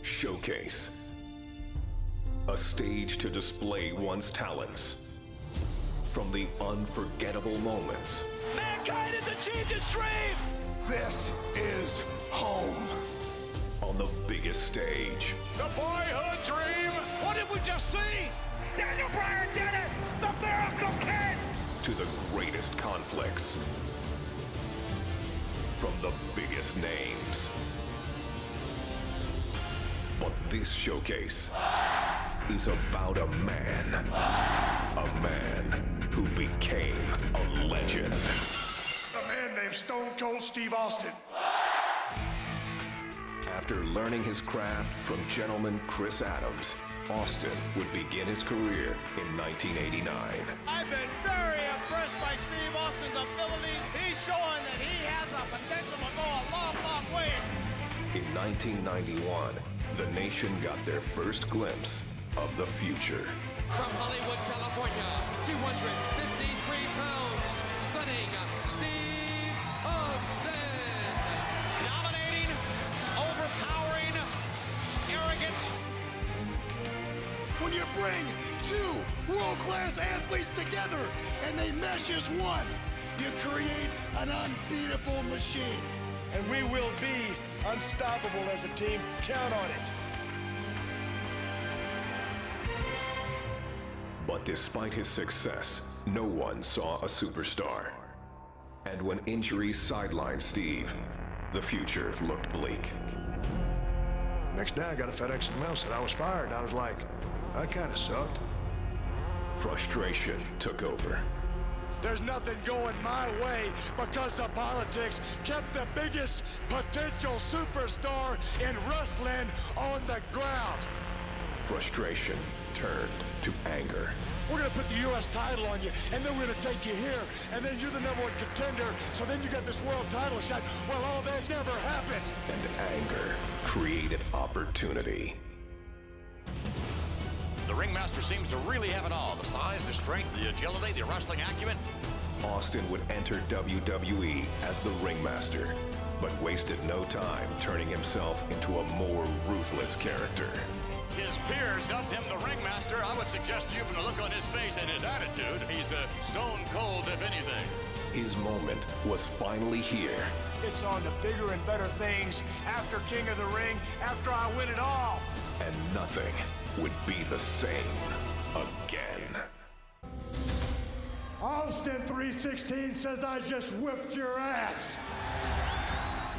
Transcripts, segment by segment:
Showcase. A stage to display one's talents. From the unforgettable moments. Mankind has achieved his dream! This is home. On the biggest stage. The boyhood dream! What did we just see? Daniel Bryan did it! The Miracle Kid! To the greatest conflicts. From the biggest names. But this showcase is about a man. A man who became a legend. A man named Stone Cold Steve Austin. After learning his craft from gentleman Chris Adams, Austin would begin his career in 1989. I've been very impressed by Steve Austin's abilities. He's showing that he has the potential to go a long, long way. In 1991, the nation got their first glimpse of the future. From Hollywood, California, 253 pounds, stunning Steve Austin. Dominating, overpowering, arrogant. When you bring two world-class athletes together and they mesh as one, you create an unbeatable machine. And we will be unstoppable as a team. Count on it. But despite his success, no one saw a superstar. And when injuries sidelined Steve, the future looked bleak. Next day, I got a FedEx mail said I was fired. I was like, that kind of sucked. Frustration took over. There's nothing going my way because the politics kept the biggest potential superstar in wrestling on the ground. Frustration turned to anger. We're going to put the U.S. title on you, and then we're going to take you here, and then you're the #1 contender, so then you got this world title shot. Well, all that's never happened. And anger created opportunity. The ringmaster seems to really have it all. The size, the strength, the agility, the wrestling acumen. Austin would enter WWE as the ringmaster, but wasted no time turning himself into a more ruthless character. His peers dubbed him the ringmaster. I would suggest to you from the look on his face and his attitude, he's a stone cold if anything. His moment was finally here. It's on to bigger and better things after King of the Ring, after I win it all. And nothing would be the same again. Austin 316 says I just whipped your ass.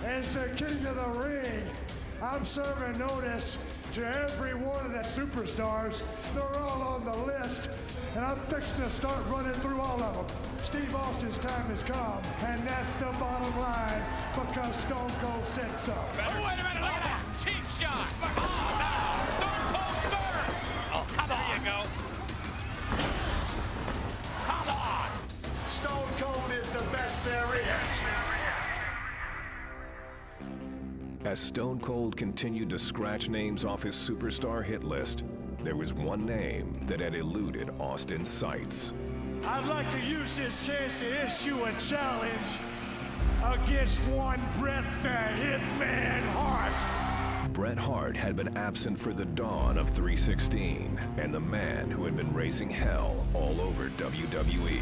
As the King of the Ring, I'm serving notice to every one of the superstars. They're all on the list, and I'm fixing to start running through all of them. Steve Austin's time has come, and that's the bottom line, because Stone Cold said so. Oh, wait a minute, look at that. Cheap shot. Oh, no. Stone Cold Stunner. Oh, come on. There you go. Come on. Stone Cold is the best there is. As Stone Cold continued to scratch names off his superstar hit list, there was one name that had eluded Austin's sights. I'd like to use this chance to issue a challenge against one Bret the Hitman Hart. Bret Hart had been absent for the dawn of 316, and the man who had been raising hell all over WWE.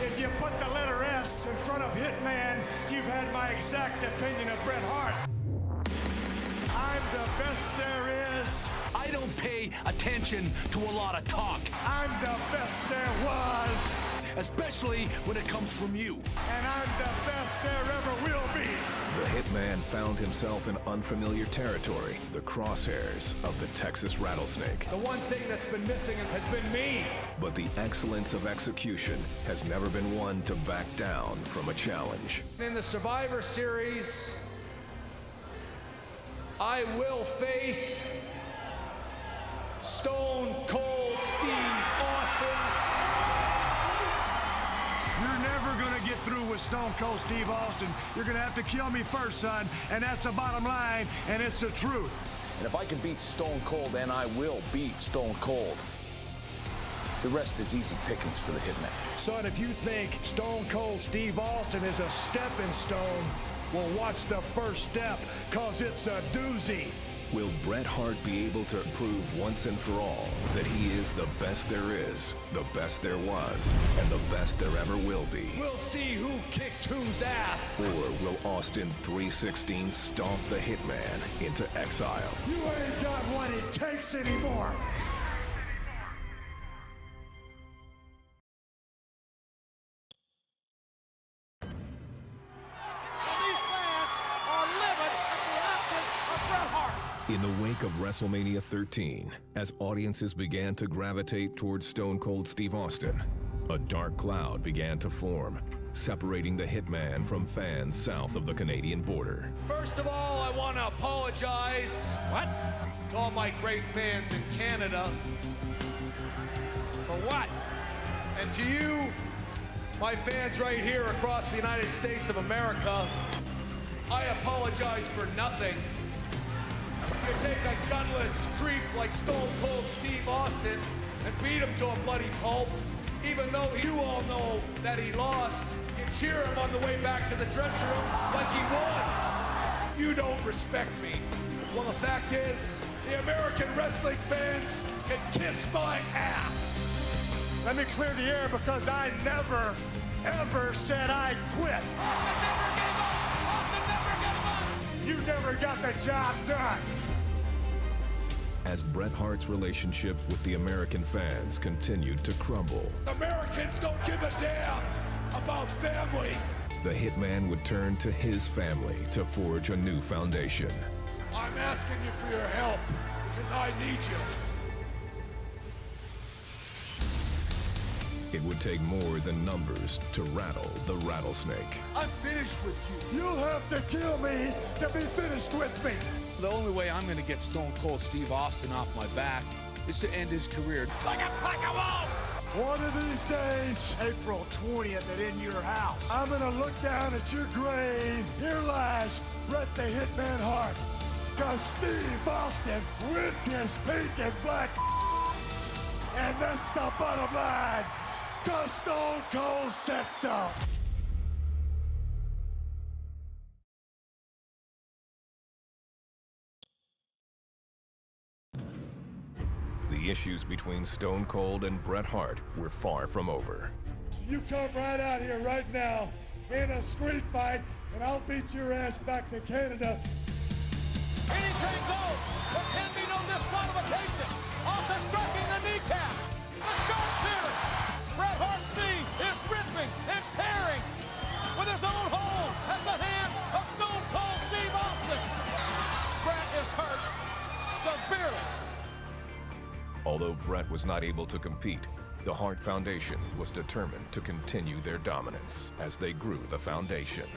If you put the letter S in front of Hitman, you've had my exact opinion of Bret Hart. I'm the best there is. I don't pay attention to a lot of talk. I'm the best there was. Especially when it comes from you. And I'm the best there ever will be. The Hitman found himself in unfamiliar territory, the crosshairs of the Texas Rattlesnake. The one thing that's been missing has been me. But the excellence of execution has never been one to back down from a challenge. In the Survivor Series, I will face Stone Cold Steve Austin. You're never gonna get through with Stone Cold Steve Austin. You're gonna have to kill me first, son, and that's the bottom line, and it's the truth. And if I can beat Stone Cold, then I will beat Stone Cold. The rest is easy pickings for the Hitman. Son, if you think Stone Cold Steve Austin is a stepping stone, well, watch the first step, cause it's a doozy. Will Bret Hart be able to prove once and for all that he is the best there is, the best there was, and the best there ever will be? We'll see who kicks whose ass. Or will Austin 316 stomp the Hitman into exile? You ain't got what it takes anymore. In the wake of WrestleMania 13, as audiences began to gravitate towards Stone Cold Steve Austin, a dark cloud began to form, separating the Hitman from fans south of the Canadian border. First of all, I want to apologize. What? To all my great fans in Canada. For what? And to you, my fans right here across the United States of America, I apologize for nothing. You take a gutless creep like Stone Cold Steve Austin and beat him to a bloody pulp. Even though you all know that he lost, you cheer him on the way back to the dressing room like he won. You don't respect me. Well, the fact is, the American wrestling fans can kiss my ass. Let me clear the air because I never, ever said I quit. Austin never gave up! You never got the job done. As Bret Hart's relationship with the American fans continued to crumble, Americans don't give a damn about family. the Hitman would turn to his family to forge a new foundation. I'm asking you for your help because I need you. It would take more than numbers to rattle the rattlesnake. I'm finished with you. You'll have to kill me to be finished with me. The only way I'm going to get Stone Cold Steve Austin off my back is to end his career. Like a pack of wolves! One of these days, April 20th at In Your House. I'm gonna look down at your grave. Here lies Bret the Hitman Hart. Cause Steve Austin whipped his pink and black. And that's the bottom line. Cause Stone Cold said so. The issues between Stone Cold and Bret Hart were far from over. You come right out here right now in a street fight, and I'll beat your ass back to Canada. Anything goes. There can be no disqualification. Austin striking the kneecap. The sharpshooter. Bret Hart's knee is ripping and tearing with his own hole at the hands of Stone Cold Steve Austin. Bret is hurt severely. Although Bret was not able to compete, the Hart Foundation was determined to continue their dominance as they grew the foundation.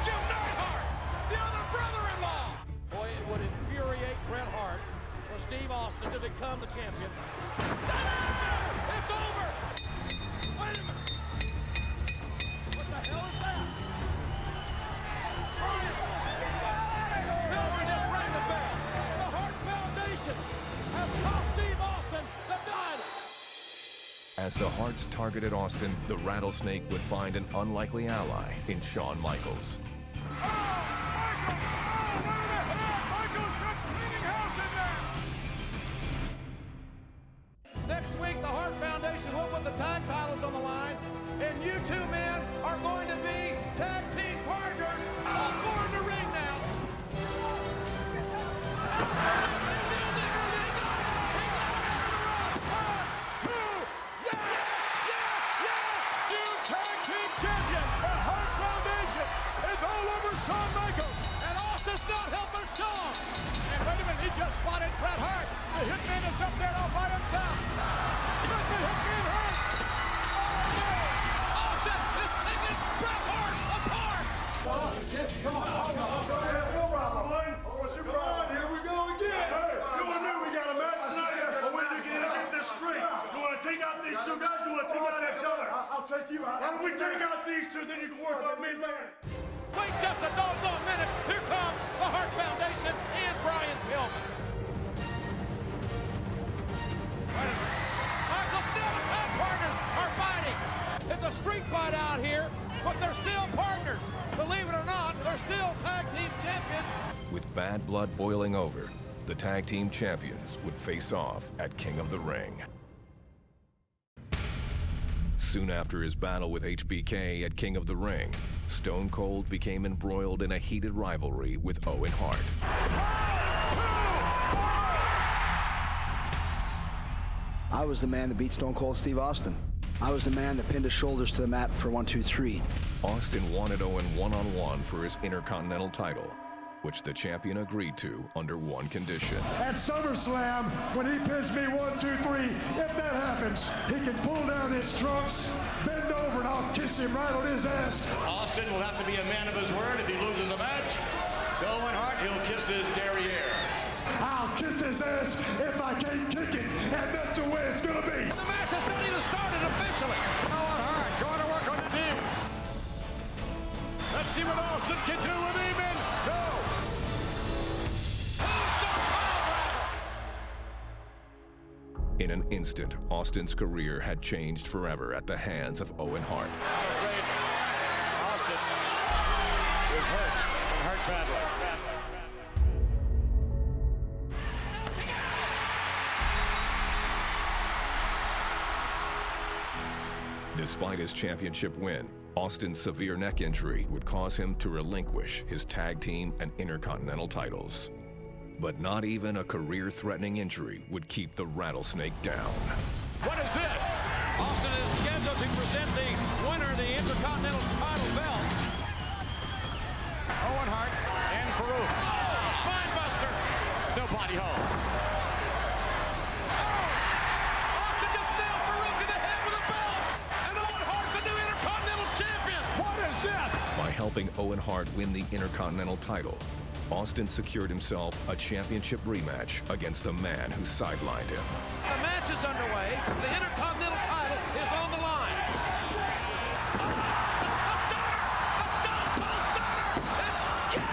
Jim Neidhart, the other brother-in-law. Boy, it would infuriate Bret Hart for Steve Austin to become the champion. It's over. Wait a minute. What the hell is that? Brian. Miller just rang the bell. The Hart Foundation has cost Steve Austin the title. As the Harts targeted Austin, the Rattlesnake would find an unlikely ally in Shawn Michaels. Next week, the Hart Foundation will put the tag titles on the line, and you two men are going to be tag team partners. All four in the ring now. Shawn Michaels. And Austin's not helping Shawn. And wait a minute, he just spotted Bret Hart. The Hitman is up there all by himself. Bret the Hitman Hart. Oh, no. Austin is taking Bret Hart apart. Come on. No problem. What's your problem? Here we go again. Hey, you and me, we got a match tonight. But when you get this straight, you want to take out these two guys, you want to take out each other? I'll take you out. Why don't we take out these two, then you can work on me later. Wait just a doggone minute. Here comes the Hart Foundation and Brian Pillman. Michael, still the tag partners are fighting. It's a street fight out here, but they're still partners. Believe it or not, they're still tag team champions. With bad blood boiling over, the tag team champions would face off at King of the Ring. Soon after his battle with HBK at King of the Ring, Stone Cold became embroiled in a heated rivalry with Owen Hart. I was the man that beat Stone Cold Steve Austin. I was the man that pinned his shoulders to the mat for 1, 2, 3. Austin wanted Owen one-on-one for his Intercontinental title, which the champion agreed to under one condition. At SummerSlam, when he pins me 1, 2, 3, if that happens, he can pull down his trunks, bend over, and I'll kiss him right on his ass. Austin will have to be a man of his word if he loses the match. To Owen Hart, he'll kiss his derriere. I'll kiss his ass if I can't kick it, and that's the way it's gonna be. The match has not even started officially. Owen Hart going to work on the team. Let's see what Austin can do with Eamon. Go. In an instant, Austin's career had changed forever at the hands of Owen Hart. I'm afraid Austin is hurt and hurt badly. Despite his championship win, Austin's severe neck injury would cause him to relinquish his tag team and Intercontinental titles. But not even a career-threatening injury would keep the Rattlesnake down. What is this? Austin is scheduled to present the winner of the Intercontinental title belt. Owen Hart and Farouk. Oh, spine buster. No body hold. Oh, Austin just nailed Farouk in the head with a belt. And Owen Hart's a new Intercontinental champion. What is this? By helping Owen Hart win the Intercontinental title, Austin secured himself a championship rematch against the man who sidelined him. The match is underway. The Intercontinental title is on the line. A stunner! A Stone Cold stunner! Yes!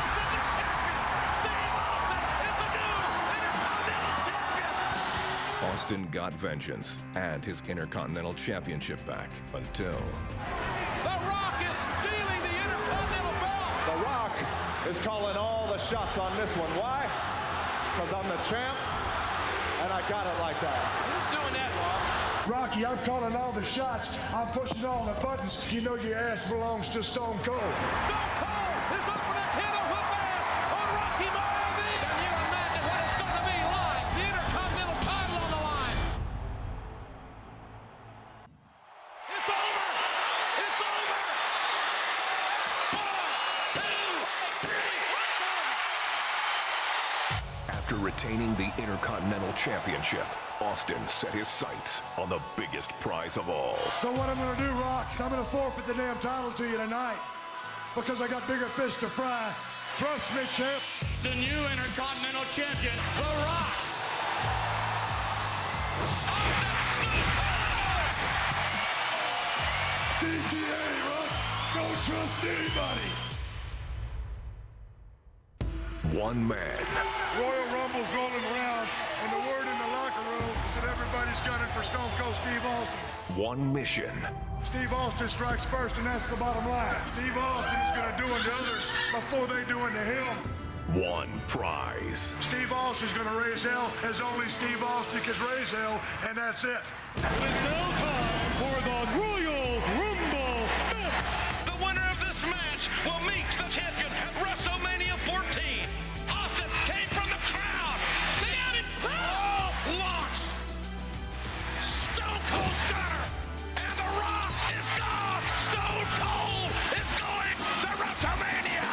Austin the champion! Steve Austin is the new Intercontinental champion! Austin got vengeance and his Intercontinental championship back until... The Rock is stealing the Intercontinental belt! The Rock is calling all the shots on this one. Why? Because I'm the champ, and I got it like that. Who's doing that, Rock? Rocky, I'm calling all the shots. I'm pushing all the buttons. You know your ass belongs to Stone Cold. Stone Cold is up for the 10 whoop ass on Rocky Maivia! Can you imagine what it's going to be like? The Intercontinental title on the line. It's over! It's over! 1, 2, 3, it's over! After retaining the Intercontinental Championship, Austin set his sights on the biggest prize of all. So what I'm gonna do, Rock, I'm gonna forfeit the damn title to you tonight because I got bigger fish to fry. Trust me, champ. The new Intercontinental champion, The Rock. DTA, Rock. Don't trust anybody. One man, Royal Rumble's rolling around, and the word in the locker room is that everybody's gunning for Stone Cold Steve Austin. one mission, Steve Austin strikes first, and that's the bottom line. Steve Austin is going to do unto others before they do unto him. one prize. Steve Austin's going to raise hell as only Steve Austin can raise hell, and that's it. It is now time for the Royal Rumble match. The winner of this match will meet the champion at WrestleMania 14. Austin came from the crowd. They had it all launched. Stone Cold Stunner. And The Rock is gone. Stone Cold is going to WrestleMania.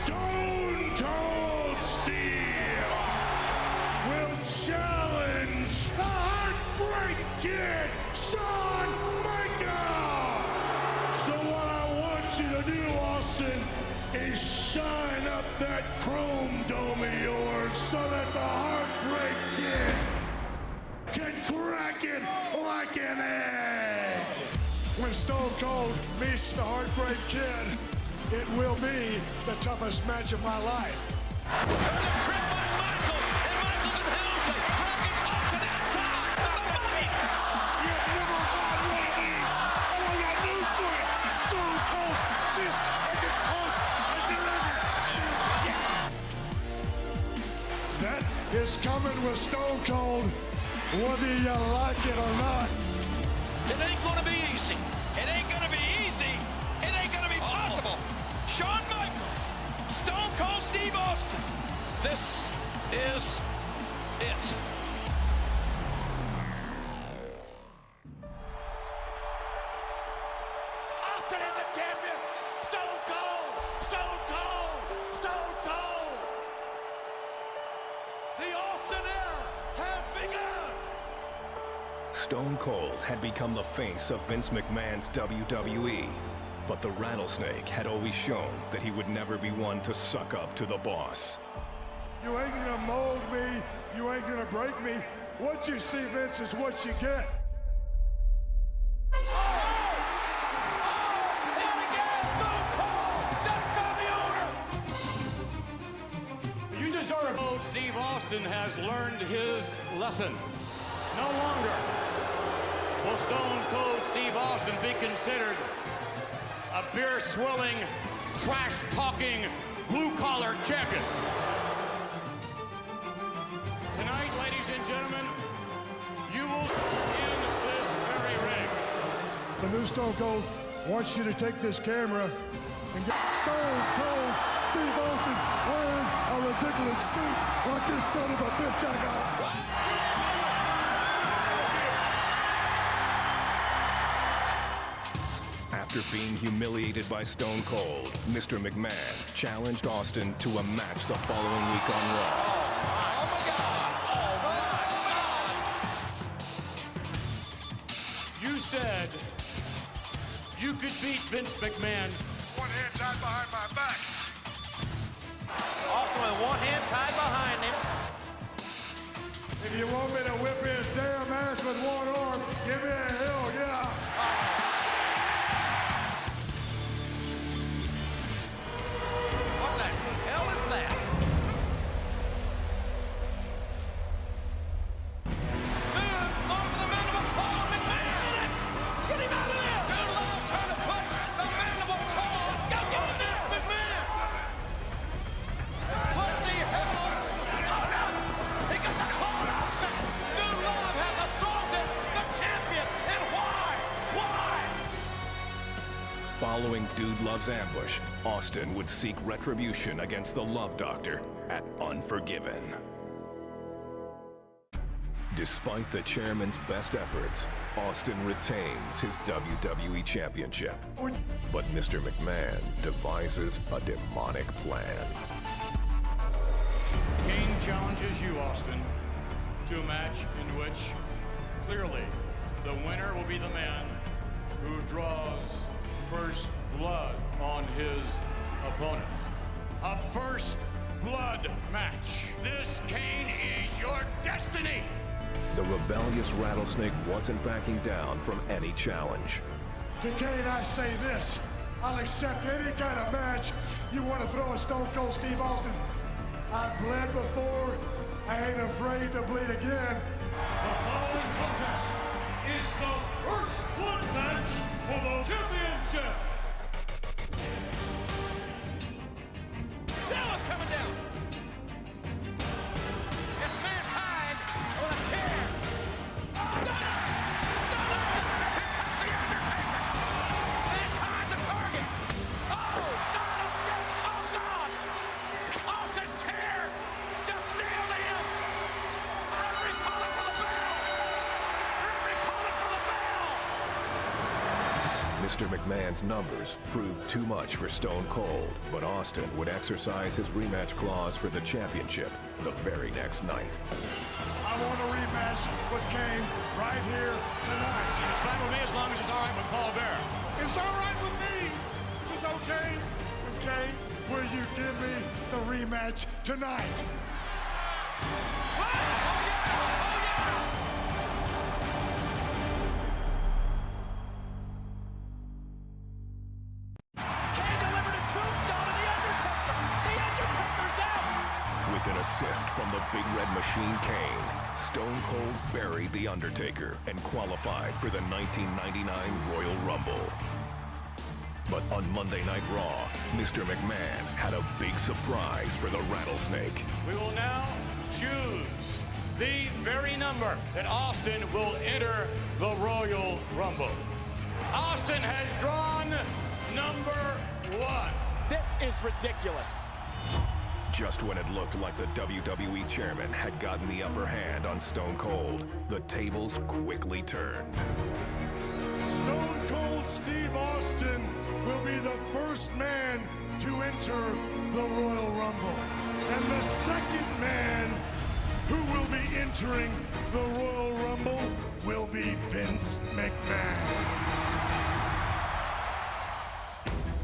Stone Cold Steve Austin will challenge the Heartbreak Kid, Shawn Michaels. So what I want you to do, Austin, is shine up that chrome dome of yours so that the Heartbreak Kid can crack it like an egg. When Stone Cold meets the Heartbreak Kid, it will be the toughest match of my life. There's a trip by Michaels, and Michaels and Helmsley dragging Austin outside of the body. You've never won one of these. Oh, I got news for you. Stone Cold, this is as close as you're ever is coming with Stone Cold, whether you like it or not. It ain't gonna be easy. It ain't gonna be easy. It ain't gonna be possible. Shawn Michaels, Stone Cold Steve Austin. This is it. Austin is the champion. Stone Cold. Stone Cold. Stone Cold. The Austin era has begun. Stone Cold had become the face of Vince McMahon's WWE, but the Rattlesnake had always shown that he would never be one to suck up to the boss. You ain't gonna mold me. You ain't gonna break me. What you see, Vince, is what you get. Steve Austin has learned his lesson. No longer will Stone Cold Steve Austin be considered a beer-swilling, trash-talking, blue-collar champion. Tonight, ladies and gentlemen, you will in this very ring. The new Stone Cold wants you to take this camera and get Stone Cold Steve Austin wearing a ridiculous suit like this son of a bitch I got. After being humiliated by Stone Cold, Mr. McMahon challenged Austin to a match the following week on Raw. Oh my God! You said you could beat Vince McMahon. One hand tied behind my back. Austin with one hand tied behind him. If you want me to whip his damn ass with one arm, give me a hell yeah. What the hell is that? Man, going for the mandible claw, McMahon! Get him out of there! Good Lord, trying to put the mandible claw. Let's go get him there, McMahon! What the hell? Oh no! He got the claw on Austin! Good Lord has assaulted the champion, and why? Why? Following Dude Love's ambush, Austin would seek retribution against the Love Doctor at Unforgiven. Despite the chairman's best efforts, Austin retains his WWE Championship. But Mr. McMahon devises a demonic plan. Kane challenges you, Austin, to a match in which clearly the winner will be the man who draws first blood on his opponent. A first blood match. This, Kane, is your destiny. The rebellious Rattlesnake wasn't backing down from any challenge. To Kane, I say this. I'll accept any kind of match you want to throw at Stone Cold Steve Austin. I've bled before. I ain't afraid to bleed again. The following contest is the first blood match for the championship. Dallas coming down. It's mankind on a chair. Stunner! Stunner! Here comes the Undertaker. Mankind's the target. Oh, God! Oh, God! Austin's chair just nailed him. Referee calling for the bell. Referee calling for the bell. Mr. McMahon's numbers proved too much for Stone Cold, but Austin would exercise his rematch clause for the championship the very next night. I want a rematch with Kane right here tonight. It's fine with me as long as it's all right with Paul Bear. It's all right with me. It's okay with Kane. Will you give me the rematch tonight? What? Oh, yeah! Oh, yeah! Kane delivered a tombstone to The Undertaker! The Undertaker's out! With an assist from the Big Red Machine Kane, Stone Cold buried The Undertaker and qualified for the 1999 Royal Rumble. But on Monday Night Raw, Mr. McMahon had a big surprise for the Rattlesnake. We will now choose the very number that Austin will enter the Royal Rumble. Austin has drawn number 1. This is ridiculous. Just when it looked like the WWE chairman had gotten the upper hand on Stone Cold, the tables quickly turned. Stone Cold Steve Austin will be the first man to enter the Royal Rumble. And the second man who will be entering the Royal Rumble will be Vince McMahon.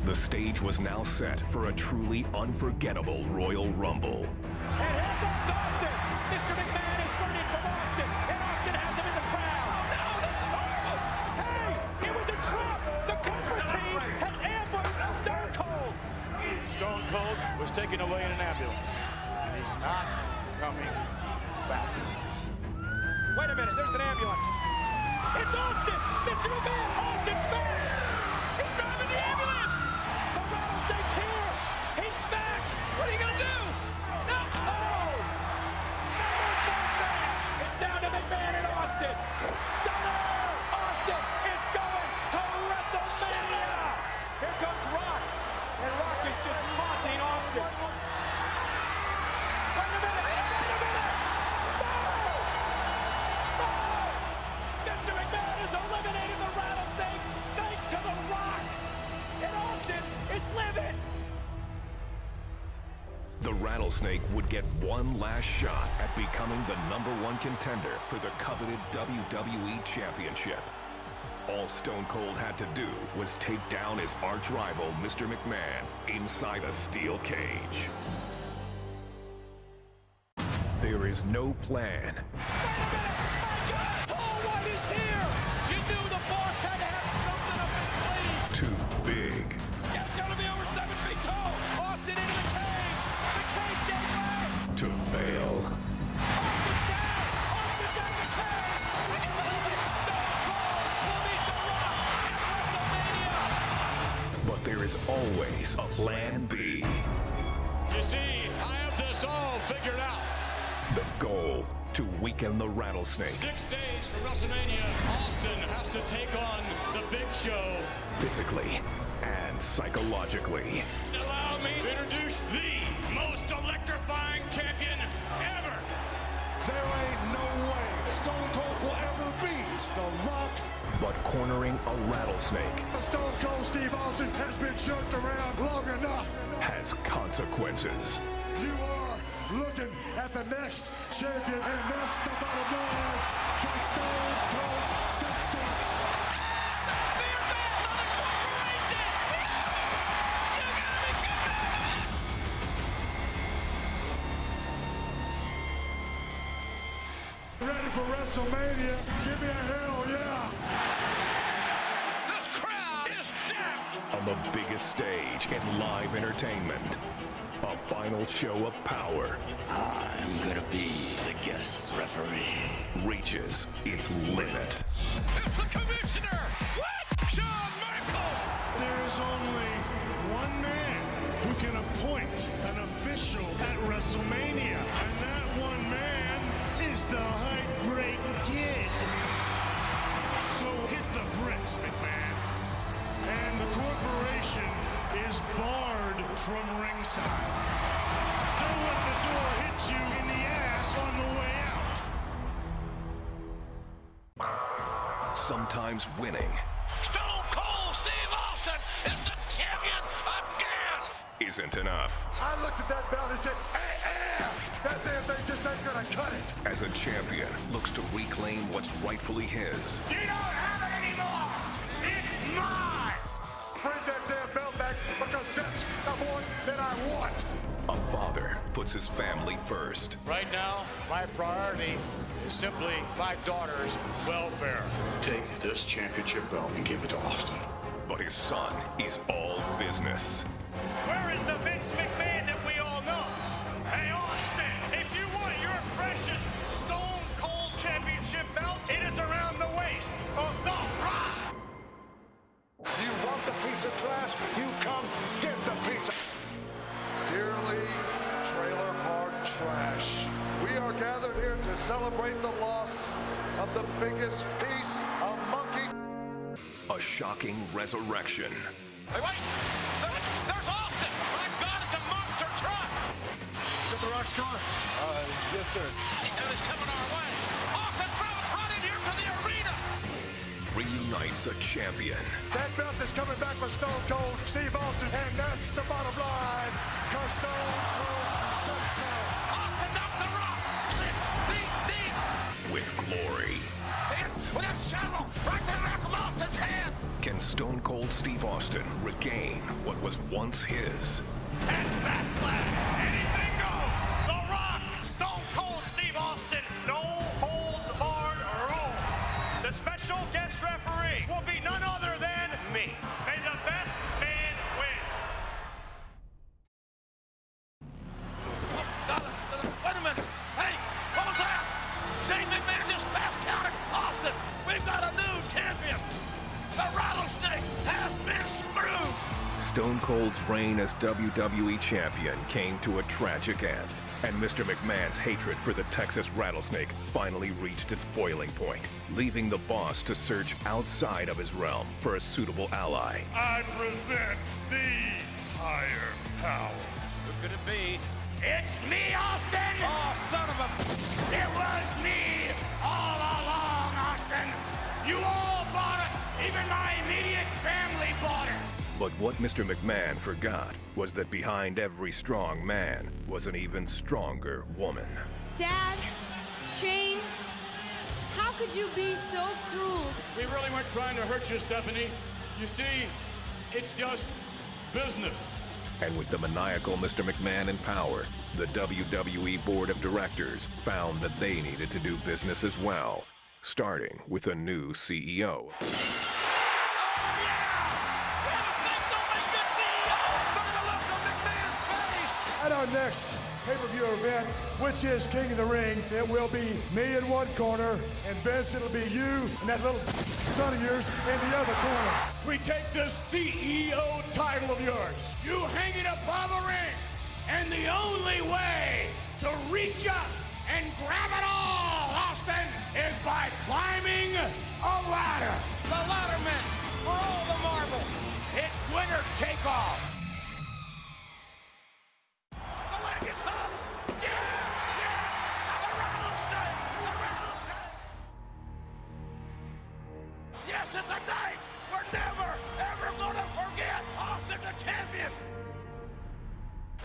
The stage was now set for a truly unforgettable Royal Rumble. And here comes Austin. Mr. McMahon is running from Austin, and Austin has him in the crowd. No, this is horrible. Hey, it was a trap. The corporate team has ambushed Stone Cold. Stone Cold was taken away in an ambulance. He's not coming back. Wait a minute, there's an ambulance. It's Austin. Mr. McMahon, Austin's back. He's driving the ambulance. The rattlesnake's here. He's back. What are you going to do? No. Oh. It's down to McMahon and Austin. Stunner. Austin is going to WrestleMania. Here comes Rock. And Rock is just taunting Austin. Wait a minute. No. Mr. McMahon has eliminated the rattlesnake thanks to The Rock. And Austin is living. The Rattlesnake would get one last shot at becoming the #1 contender for the coveted WWE Championship. All Stone Cold had to do was take down his arch-rival, Mr. McMahon, inside a steel cage. There is no plan. Wait a minute! My God! Paul White is here! You knew the boss had to have something up his sleeve! Too big. It's gotta be over 7 feet tall! Austin into the cage! The cage gave way! To fail. Austin's down! Austin's out of the cage! I can't believe it! Stone Cold will meet The Rock at WrestleMania! But there is always a plan B. You see, I have this all figured out. The goal, to weaken the Rattlesnake. 6 days from WrestleMania, Austin has to take on the Big Show. Physically and psychologically. Allow me to introduce the most electrifying champion ever. There ain't no way Stone Cold will ever beat The Rock. But cornering a rattlesnake Stone Cold Steve Austin has been jerked around long enough. has consequences. You are looking at the next champion, and that's the bottom line for Stone Cold Simpson. Beer bath on the corporation! You gotta be kidding me! Ready for WrestleMania? Give me a hell yeah! This crowd is deaf. On the biggest stage in live entertainment. A final show of power. I'm gonna be the guest referee. Reaches its limit. It's the commissioner. What? Shawn Michaels. There is only one man who can appoint an official at WrestleMania, and that one man is the Heartbreak Kid. So hit the bricks, McMahon. And the corporation is barred from ringside. Don't let the door hit you in the ass on the way out. Sometimes winning Stone Cold Steve Austin is the champion again. isn't enough. I looked at that belt and said, that damn thing just ain't gonna cut it. As a champion looks to reclaim what's rightfully his. You don't have it anymore. It's mine. Bring that damn belt back because that's the one that I want. A father puts his family first. Right now, my priority is simply my daughter's welfare. Take this championship belt and give it to Austin. But his son is all business. Where is the Vince McMahon that we all know? Hey, Austin, if you want your precious Stone Cold Championship belt, it is around the waist of The Rock. You want the piece of trash? You come get the piece of... Dearly Trailer Park Trash, we are celebrate the loss of the biggest piece of monkey. A shocking resurrection. Hey, wait! There's Austin! My God, it's a monster truck! Is that the Rock's car? Yes, sir. And it's coming our way. Austin's running here to the arena! Reunites a champion. That belt is coming back for Stone Cold Steve Austin, and that's the bottom line. Because Stone Cold said so. Austin knocked the Rock 6 feet deep! With glory. And with that shovel right there from Austin's hand! Can Stone Cold Steve Austin regain what was once his? And Backlash, anything goes. The Rock, Stone Cold Steve Austin, no holds barred rules. The special guest referee will be none other than me. May the best man win. Wait a minute! Hey, what was that? Shane McMahon just fast counted Austin! We've got a new champion! The rattlesnake has been screwed! Stone Cold's reign as WWE champion came to a tragic end, and Mr. McMahon's hatred for the Texas rattlesnake finally reached its boiling point, leaving the boss to search outside of his realm for a suitable ally. I present the higher power. Who could it be? It's me, Austin! Oh, son of a... It was me all along, Austin! You all bought it! Even my immediate family bought it! But what Mr. McMahon forgot was that behind every strong man was an even stronger woman. Dad, Shane, how could you be so cruel? We really weren't trying to hurt you, Stephanie. You see, it's just business. And with the maniacal Mr. McMahon in power, the WWE Board of Directors found that they needed to do business as well, starting with a new CEO. At our next pay-per-view event, which is King of the Ring, it will be me in one corner, and Vince, it'll be you and that little son of yours in the other corner. We take this CEO title of yours. You hang it above a ring, and the only way to reach up and grab it all, Austin, is by climbing a ladder. The ladder match for all the marbles. It's winner take all. The leg is up. Yeah! The rattlesnake! The rattlesnake! Yes, it's a night we're never, ever gonna forget. Austin's a champion.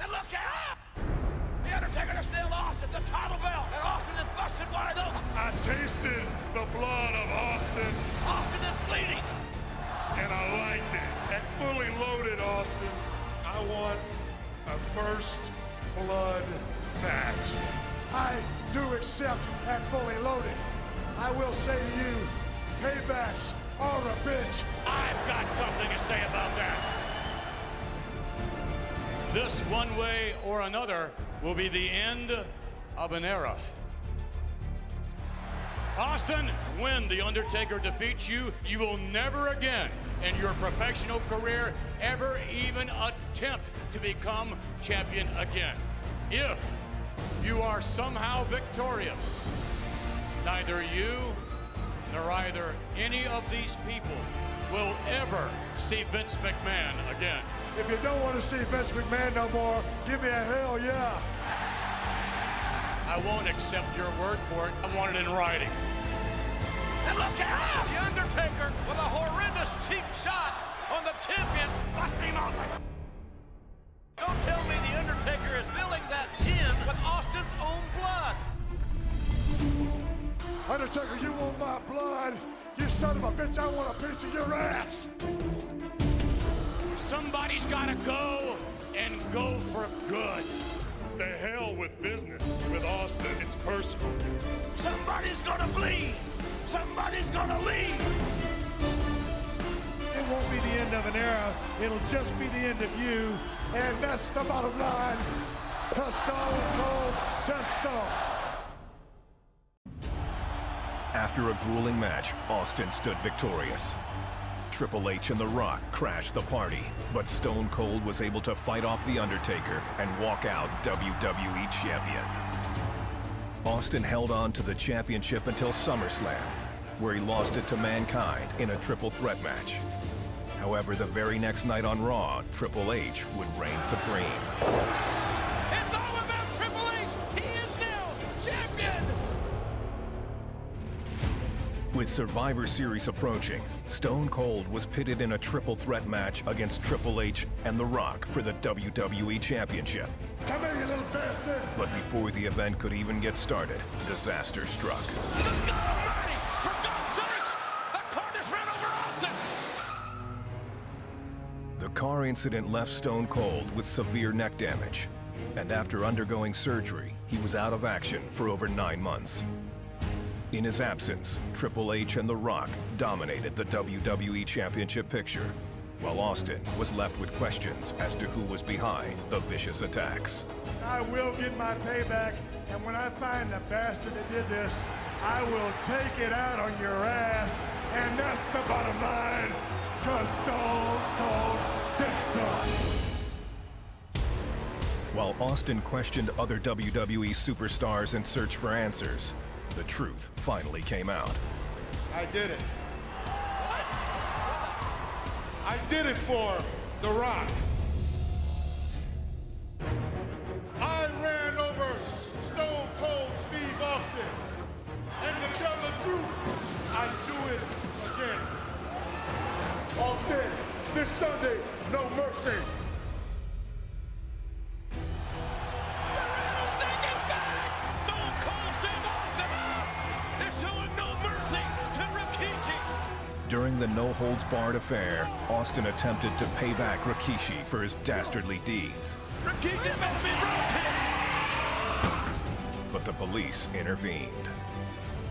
And look out! The Undertaker just nailed Austin, the title belt, and Austin is busted wide open. I tasted the blood of Austin, Austin is bleeding. and I liked it. At Fully Loaded, Austin, I want a first blood match. I do accept at Fully Loaded. I will say to you, paybacks are a bitch. I've got something to say about that. This, one way or another, will be the end of an era. Austin, when The Undertaker defeats you, you will never again in your professional career ever even attempt to become champion again. If you are somehow victorious, neither you nor either any of these people will ever see Vince McMahon again. If you don't want to see Vince McMahon no more, give me a hell yeah. I won't accept your word for it. I want it in writing. And look out! The Undertaker with a horrendous cheap shot on the champion. Bust him open. Don't tell me The Undertaker is filling that chin with Austin's own blood. Undertaker, you want my blood? You son of a bitch, I want a piece of your ass. Somebody's gotta go, and go for good. The hell with business. With Austin, it's personal. Somebody's gonna bleed. Somebody's gonna leave. It won't be the end of an era. It'll just be the end of you. And that's the bottom line. 'Cause Stone Cold said so. After a grueling match, Austin stood victorious. Triple H and The Rock crashed the party, but Stone Cold was able to fight off The Undertaker and walk out WWE champion. Austin held on to the championship until SummerSlam, where he lost it to Mankind in a triple threat match. However, the very next night on Raw, Triple H would reign supreme. It's all about Triple H. He is now champion. With Survivor Series approaching, Stone Cold was pitted in a triple threat match against Triple H and The Rock for the WWE Championship. Come here, you little bastard! But before the event could even get started, disaster struck. Good God Almighty! For God's sakes! The car just ran over Austin! The car incident left Stone Cold with severe neck damage, and after undergoing surgery, he was out of action for over 9 months. In his absence, Triple H and The Rock dominated the WWE Championship picture, while Austin was left with questions as to who was behind the vicious attacks. I will get my payback, and when I find the bastard that did this, I will take it out on your ass, and that's the bottom line, 'cause Stone Cold said so. While Austin questioned other WWE superstars in search for answers, the truth finally came out. I did it. I did it for The Rock. I ran over Stone Cold Steve Austin. And to tell the truth, I'd do it again. Austin, this Sunday, no mercy. During the no-holds-barred affair, Austin attempted to pay back Rikishi for his dastardly deeds. Rikishi's about to be rotated! But the police intervened.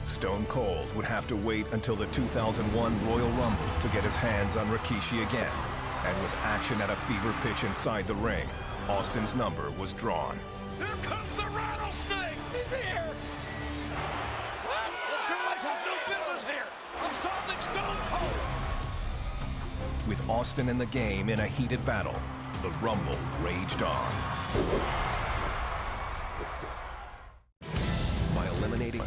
Stone Cold would have to wait until the 2001 Royal Rumble to get his hands on Rikishi again. And with action at a fever pitch inside the ring, Austin's number was drawn. Here comes the rattlesnake! He's here! What? Well, Triple H has no business here! I'm solving Stone Cold! With Austin in the game in a heated battle, the Rumble raged on. By eliminating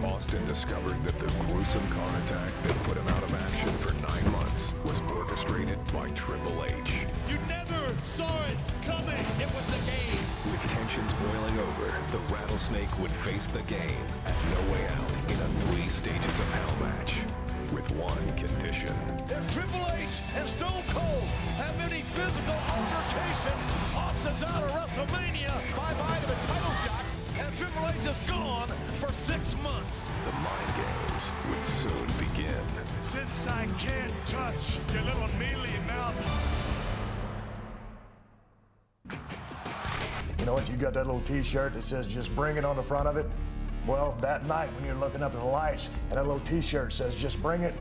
Austin discovered that the gruesome car attack that put him out of action for 9 months was orchestrated by Triple H. You never saw it coming. It was the game. With tensions boiling over, the Rattlesnake would face the game at No Way Out in a 3 stages of hell match, with one condition. If Triple H and Stone Cold have any physical altercation, Austin's out of WrestleMania, bye-bye to the title shot, and Triple H is gone for 6 months. The mind games would soon begin. Since I can't touch your little mealy mouth. You know what, you got that little t-shirt that says just bring it on the front of it? Well, that night when you're looking up at the lights and that little t-shirt says just bring it,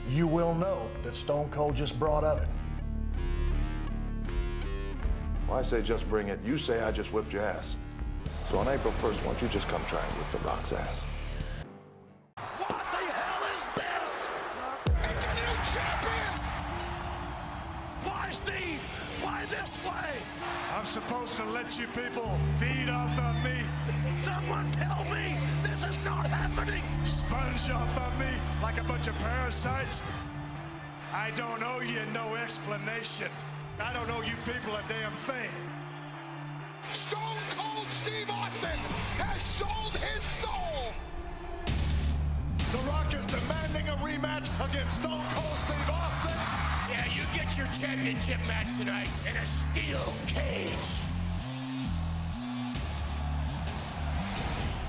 you will know that Stone Cold just brought of it. Well, I say just bring it. You say I just whipped your ass. So on April 1st, why don't you just come try and whip The Rock's ass? What the hell is this? It's a new champion! Why, Steve? Why this way? I'm supposed to let you people feed off of me? Someone tell me this is not happening! Sponge off of me like a bunch of parasites? I don't owe you no explanation. I don't owe you people a damn thing. Stone Cold Steve Austin has sold his soul. The Rock is demanding a rematch against Stone Cold Steve Austin. Yeah, you get your championship match tonight in a steel cage.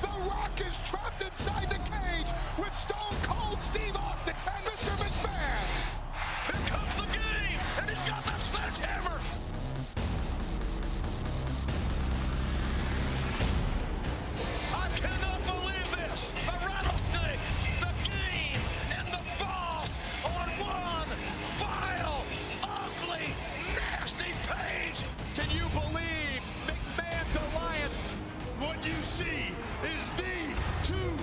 The Rock is trapped inside the cage with Stone Cold Steve Austin and Mr. McMahon. Here comes the game, and he's got the sledgehammer. I cannot believe this. The Rattlesnake, the game, and the boss on one vile, ugly, nasty page. Can you believe McMahon's alliance? What you see is the two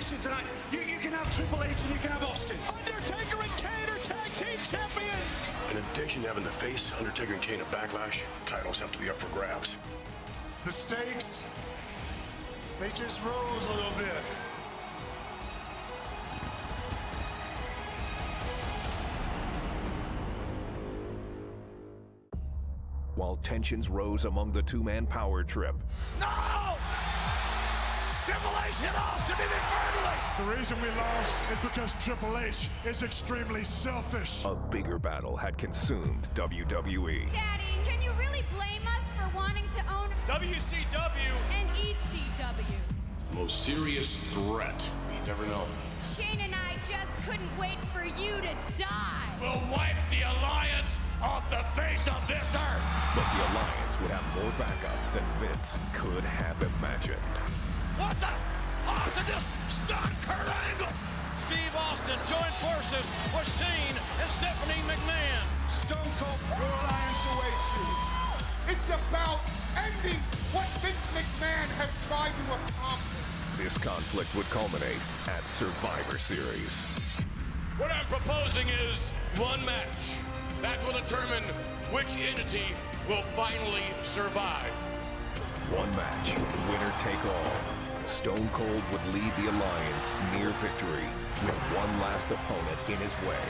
competition tonight. You can have Triple H and you can have Austin. Undertaker and Kane are tag team champions. In addition to having to face Undertaker and Kane at Backlash, titles have to be up for grabs. The stakes, they just rose a little bit. While tensions rose among the two-man power trip. No! Triple H hit Austin inadvertently! The reason we lost is because Triple H is extremely selfish. A bigger battle had consumed WWE. Daddy, can you really blame us for wanting to own WCW and ECW? Most serious threat. We never know. Shane and I just couldn't wait for you to die. We'll wipe the Alliance off the face of this earth! But the Alliance would have more backup than Vince could have imagined. What the? Austin just stunned Kurt Angle! Steve Austin joined forces with Shane and Stephanie McMahon. Stone Cold, your alliance awaits you. It's about ending what Vince McMahon has tried to accomplish. This conflict would culminate at Survivor Series. What I'm proposing is one match that will determine which entity will finally survive. One match, winner take all. Stone Cold would lead the Alliance near victory with one last opponent in his way.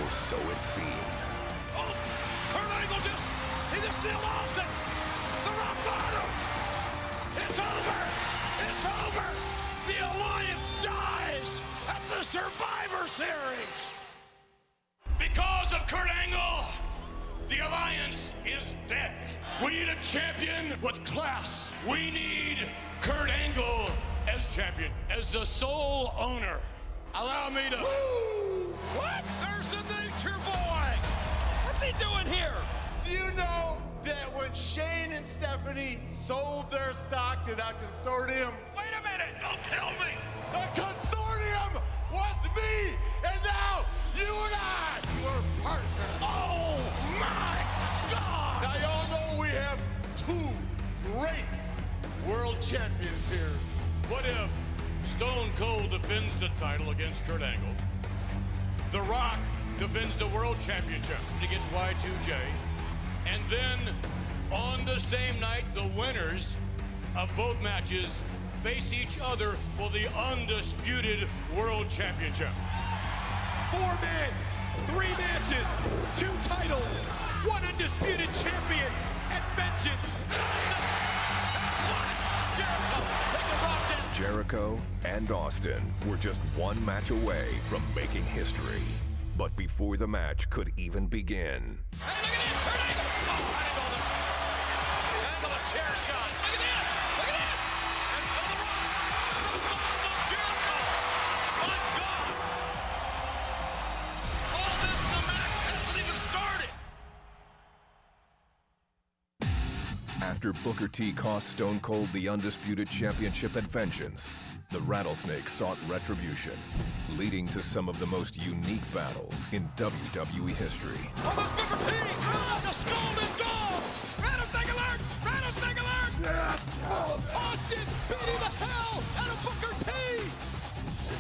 Or so it seemed. Oh, Kurt Angle just nailed Austin! The rock bottom! It's over! It's over! The Alliance dies at the Survivor Series! Because of Kurt Angle, the Alliance is dead. We need a champion with class. We need Kurt Angle as champion, as the sole owner. Allow me to... What? There's the Nature Boy! What's he doing here? Do you know that when Shane and Stephanie sold their stock to that consortium... Wait a minute! Don't tell me! The consortium was me! And now you and I were partners! Oh my God! Now y'all know we have two great world champions here. What if Stone Cold defends the title against Kurt Angle? The Rock defends the World Championship against Y2J. And then, on the same night, the winners of both matches face each other for the undisputed World Championship. 4 men, 3 matches, 2 titles, 1 undisputed champion, and vengeance. Jericho and Austin were just one match away from making history. But before the match could even begin... Hey, look at this! Kurt Angle! Oh, Angle a chair shot. Look at this! Look at this! And the Rock! The bottom of Jericho! My God! All this, the match hasn't even started! After Booker T cost Stone Cold the Undisputed Championship at Vengeance, the Rattlesnake sought retribution, leading to some of the most unique battles in WWE history. Oh, the Booker T! Oh, the Scalded Dog! Rattlesnake alert! Rattlesnake alert! Yeah. Austin beating the hell out of Booker T!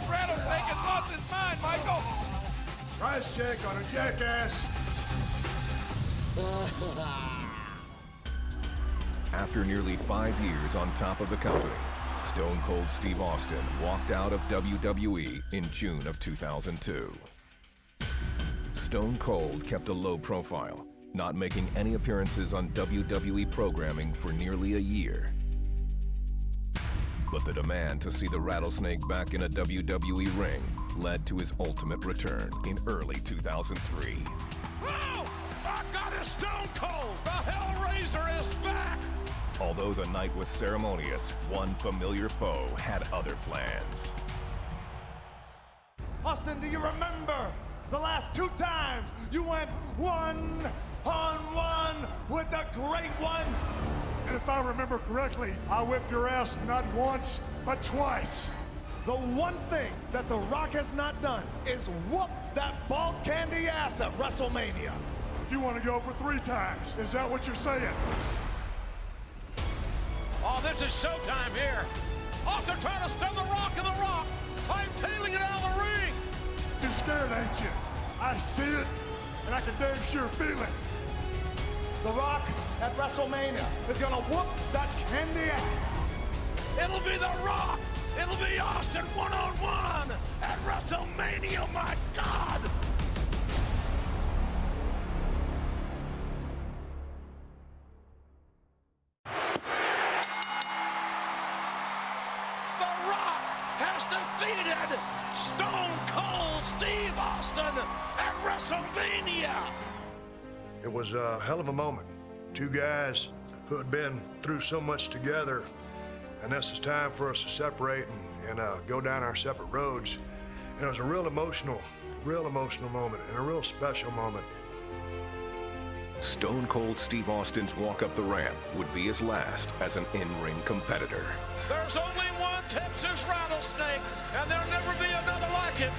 Rattlesnake has lost his mind, Michael! Price check on a jackass. After nearly 5 years on top of the company, Stone Cold Steve Austin walked out of WWE in June of 2002. Stone Cold kept a low profile, not making any appearances on WWE programming for nearly a year. But the demand to see the Rattlesnake back in a WWE ring led to his ultimate return in early 2003. Oh! Our God is Stone Cold! The Hellraiser is back! Although the night was ceremonious, one familiar foe had other plans. Austin, do you remember the last 2 times you went one-on-one with the Great One? And if I remember correctly, I whipped your ass not once, but twice. The one thing that The Rock has not done is whoop that bald candy ass at WrestleMania. You want to go for 3 times, is that what you're saying? Oh, this is showtime here. Austin trying to stun the Rock and the Rock. hightailing it out of the ring. You're scared, ain't you? I see it, and I can damn sure feel it. The Rock at WrestleMania is gonna whoop that candy ass. It'll be The Rock. It'll be Austin one-on-one at WrestleMania, my God. The Rock has defeated Stone Cold Steve Austin at WrestleMania. It was a hell of a moment. Two guys who had been through so much together, and this is time for us to separate and go down our separate roads. And it was a real emotional moment and a real special moment. Stone Cold Steve Austin's walk up the ramp would be his last as an in-ring competitor. There's only one Texas rattlesnake, and there'll never be another like it.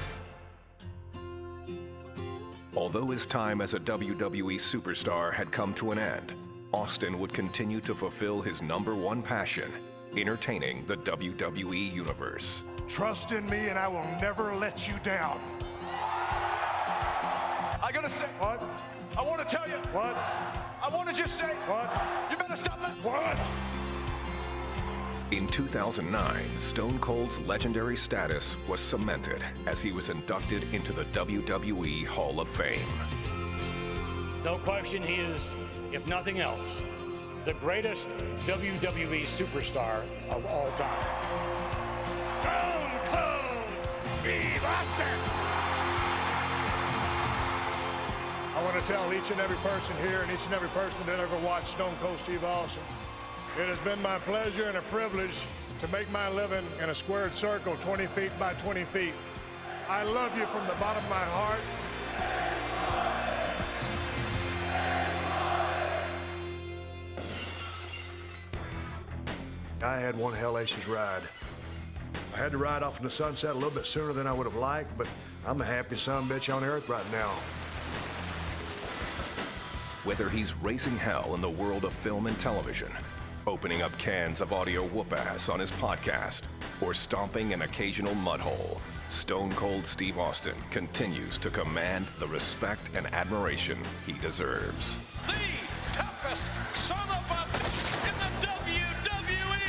Although his time as a WWE superstar had come to an end, Austin would continue to fulfill his #1 passion, entertaining the WWE Universe. Trust in me and I will never let you down. I gotta say, What? I want to tell you. What? I want to just say. What? You better stop that. What? In 2009, Stone Cold's legendary status was cemented as he was inducted into the WWE Hall of Fame. No question, he is, if nothing else, the greatest WWE superstar of all time. Stone Cold Steve Austin. I want to tell each and every person here and each and every person that ever watched Stone Cold Steve Austin, it has been my pleasure and a privilege to make my living in a squared circle 20 feet by 20 feet. I love you from the bottom of my heart. I had one hellacious ride. I had to ride off in the sunset a little bit sooner than I would have liked, but I'm the happiest son of a bitch on earth right now. Whether he's raising hell in the world of film and television, opening up cans of audio whoop-ass on his podcast, or stomping an occasional mud hole, Stone Cold Steve Austin continues to command the respect and admiration he deserves. The toughest son of a in the WWE.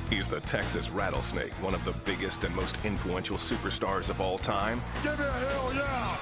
He's the Texas Rattlesnake, one of the biggest and most influential superstars of all time. Give me a hell yeah!